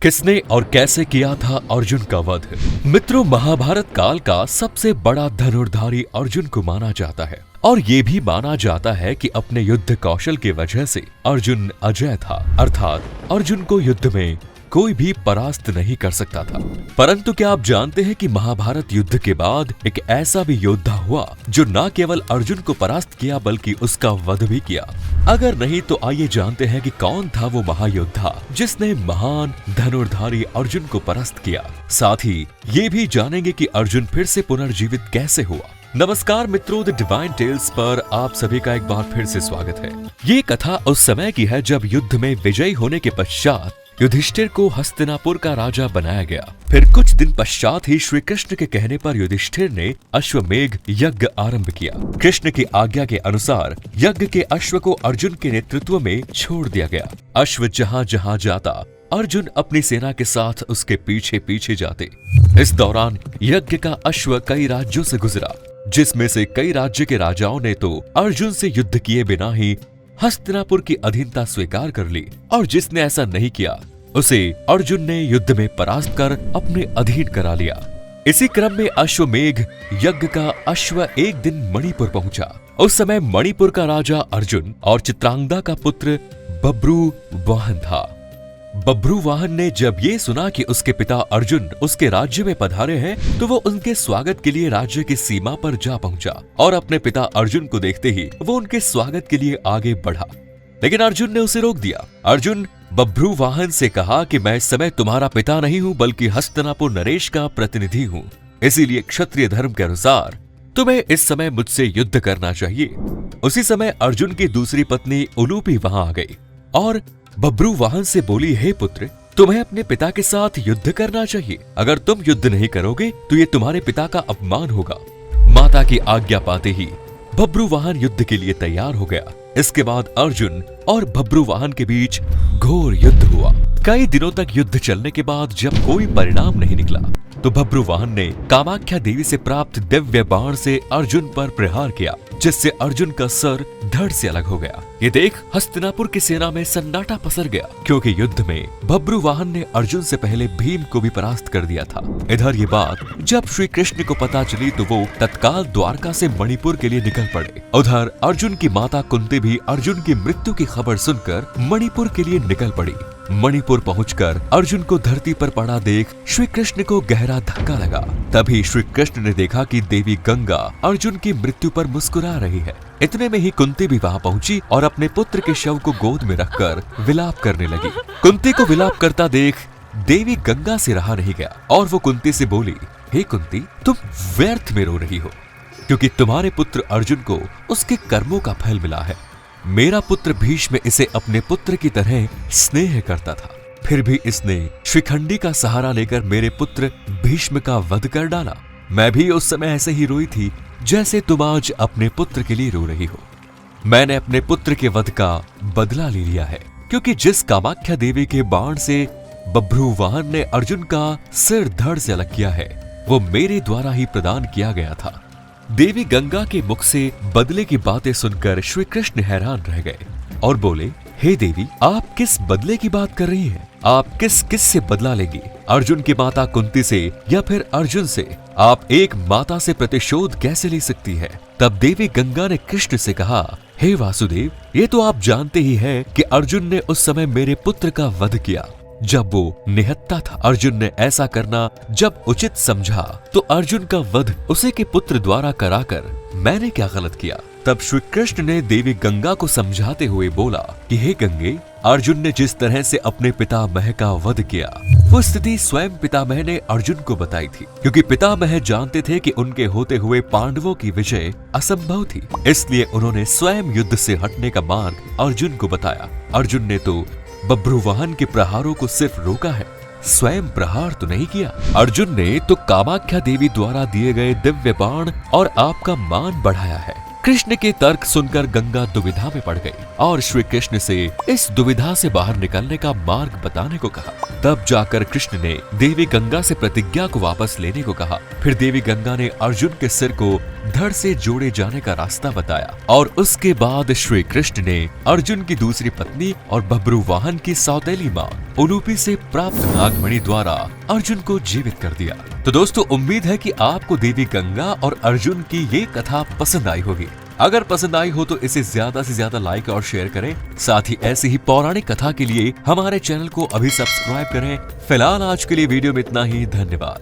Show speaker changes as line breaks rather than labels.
किसने और कैसे किया था अर्जुन का वध? मित्रों, महाभारत काल का सबसे बड़ा धनुर्धारी अर्जुन को माना जाता है और ये भी माना जाता है कि अपने युद्ध कौशल की वजह से अर्जुन अजय था, अर्थात अर्जुन को युद्ध में कोई भी परास्त नहीं कर सकता था। परंतु क्या आप जानते हैं कि महाभारत युद्ध के बाद एक ऐसा भी योद्धा हुआ जो न केवल अर्जुन को परास्त किया बल्कि उसका वध भी किया? अगर नहीं तो आइए जानते हैं कि कौन था वो महायोद्धा जिसने महान धनुर्धारी अर्जुन को परास्त किया। साथ ही ये भी जानेंगे कि अर्जुन फिर से पुनर्जीवित कैसे हुआ। नमस्कार मित्रों, द डिवाइन टेल्स पर आप सभी का एक बार फिर से स्वागत है। ये कथा उस समय की है जब युद्ध में विजयी होने के पश्चात युधिष्ठिर को हस्तिनापुर का राजा बनाया गया। फिर कुछ दिन पश्चात ही श्री कृष्ण के कहने पर युधिष्ठिर ने अश्वमेघ यज्ञ आरंभ किया। कृष्ण की आज्ञा के अनुसार यज्ञ के अश्व को अर्जुन के नेतृत्व में छोड़ दिया गया। अश्व जहाँ जहाँ जाता अर्जुन अपनी सेना के साथ उसके पीछे पीछे जाते। इस दौरान यज्ञ का अश्व कई राज्यों से गुजरा, जिसमें से कई राज्य के राजाओं ने तो अर्जुन से युद्ध किए बिना ही हस्तिनापुर की अधीनता स्वीकार कर ली, और जिसने ऐसा नहीं किया उसे अर्जुन ने युद्ध में परास्त कर अपने अधीन करा लिया। इसी क्रम में अश्वमेघ यज्ञ का अश्व एक दिन मणिपुर पहुंचा। उस समय मणिपुर का राजा अर्जुन और चित्रांगदा का पुत्र बब्रुवाहन था। बब्रुवाहन ने जब ये सुना कि उसके पिता अर्जुन उसके राज्य में पधारे हैं तो वो उनके स्वागत के लिए राज्य की सीमा पर जा पहुंचा और अपने पिता अर्जुन को देखते ही वो उनके स्वागत के लिए आगे बढ़ा, लेकिन अर्जुन ने उसे रोक दिया। अर्जुन बब्रुवाहन से कहा कि मैं इस समय तुम्हारा पिता नहीं हूँ बल्कि हस्तिनापुर नरेश का प्रतिनिधि हूँ, इसीलिए क्षत्रिय धर्म के अनुसार तुम्हें इस समय मुझसे युद्ध करना चाहिए। उसी समय अर्जुन की दूसरी पत्नी उलूपी वहां आ गई और बब्रुवाहन से बोली, हे पुत्र, तुम्हें अपने पिता के साथ युद्ध करना चाहिए। अगर तुम युद्ध नहीं करोगे तो ये तुम्हारे पिता का अपमान होगा। माता की आज्ञा पाते ही बब्रुवाहन युद्ध के लिए तैयार हो गया। इसके बाद अर्जुन और बब्रुवाहन के बीच घोर युद्ध हुआ। कई दिनों तक युद्ध चलने के बाद जब कोई परिणाम नहीं निकला तो बब्रुवाहन ने कामाख्या देवी से प्राप्त दिव्य बाण से अर्जुन पर प्रहार किया, जिससे अर्जुन का सर धड़ से अलग हो गया। ये देख हस्तिनापुर की सेना में सन्नाटा पसर गया, क्योंकि युद्ध में बब्रुवाहन ने अर्जुन से पहले भीम को भी परास्त कर दिया था। इधर ये बात जब श्री कृष्ण को पता चली तो वो तत्काल द्वारका से मणिपुर के लिए निकल पड़े। उधर अर्जुन की माता कुंती भी अर्जुन की मृत्यु की खबर सुनकर मणिपुर के लिए निकल पड़ी। मणिपुर पहुंचकर अर्जुन को धरती पर पड़ा देख श्री कृष्ण को गहरा धक्का लगा। तभी श्री कृष्ण ने देखा कि देवी गंगा अर्जुन की मृत्यु पर मुस्कुरा रही है। इतने में ही कुंती भी वहां पहुंची और अपने पुत्र के शव को गोद में रखकर विलाप करने लगी। कुंती को विलाप करता देख देवी गंगा से रहा नहीं गया और वो कुंती से बोली, हे कुंती, तुम व्यर्थ में रो रही हो, क्योंकि तुम्हारे पुत्र अर्जुन को उसके कर्मों का फल मिला है। मेरा पुत्र भीष्म इसे अपने पुत्र की तरह स्नेह करता था, फिर भी इसने शिखंडी का सहारा लेकर मेरे पुत्र भीष्म का वध कर डाला। मैं भी उस समय ऐसे ही रोई थी जैसे तुम आज अपने पुत्र के लिए रो रही हो। मैंने अपने पुत्र के वध का बदला ले लिया है, क्योंकि जिस कामाख्या देवी के बाण से बब्रुवाहन ने अर्जुन का सिर धड़ से अलग किया है वो मेरे द्वारा ही प्रदान किया गया था। देवी गंगा के मुख से बदले की बातें सुनकर श्री कृष्ण हैरान रह गए और बोले, हे देवी, आप किस बदले की बात कर रही हैं? आप किस से बदला लेंगी? अर्जुन की माता कुंती से या फिर अर्जुन से? आप एक माता से प्रतिशोध कैसे ले सकती है? तब देवी गंगा ने कृष्ण से कहा, हे वासुदेव, ये तो आप जानते ही हैं कि अर्जुन ने उस समय मेरे पुत्र का वध किया जब वो निहत्था था। अर्जुन ने ऐसा करना जब उचित समझा तो अर्जुन का वध उसे के पुत्र द्वारा कराकर मैंने क्या गलत किया? तब श्री कृष्ण ने देवी गंगा को समझाते हुए बोला कि हे गंगे, अर्जुन ने जिस तरह से अपने पितामह का वध किया वो स्थिति स्वयं पितामह ने अर्जुन को बताई थी, क्योंकि पितामह जानते थे कि उनके होते हुए पांडवों की विजय असंभव थी। इसलिए उन्होंने स्वयं युद्ध से हटने का मार्ग अर्जुन को बताया। अर्जुन ने तो बब्रुवाहन के प्रहारों को सिर्फ रोका है, स्वयं प्रहार तो नहीं किया। अर्जुन ने तो कामाख्या देवी द्वारा दिए गए दिव्य बाण और आपका मान बढ़ाया है। कृष्ण के तर्क सुनकर गंगा दुविधा में पड़ गई और श्री कृष्ण से इस दुविधा से बाहर निकलने का मार्ग बताने को कहा। तब जाकर कृष्ण ने देवी गंगा से प्रतिज्ञा को वापस लेने को कहा। फिर देवी गंगा ने अर्जुन के सिर को धड़ से जोड़े जाने का रास्ता बताया और उसके बाद श्री कृष्ण ने अर्जुन की दूसरी पत्नी और बब्रू वाहन की सौतेली मां उलूपी से प्राप्त नागमणि द्वारा अर्जुन को जीवित कर दिया। तो दोस्तों, उम्मीद है कि आपको देवी गंगा और अर्जुन की ये कथा पसंद आई होगी। अगर पसंद आई हो तो इसे ज्यादा से ज्यादा लाइक और शेयर करें। साथ ही ऐसी ही पौराणिक कथा के लिए हमारे चैनल को अभी सब्सक्राइब करें। फिलहाल आज के लिए वीडियो में इतना ही। धन्यवाद।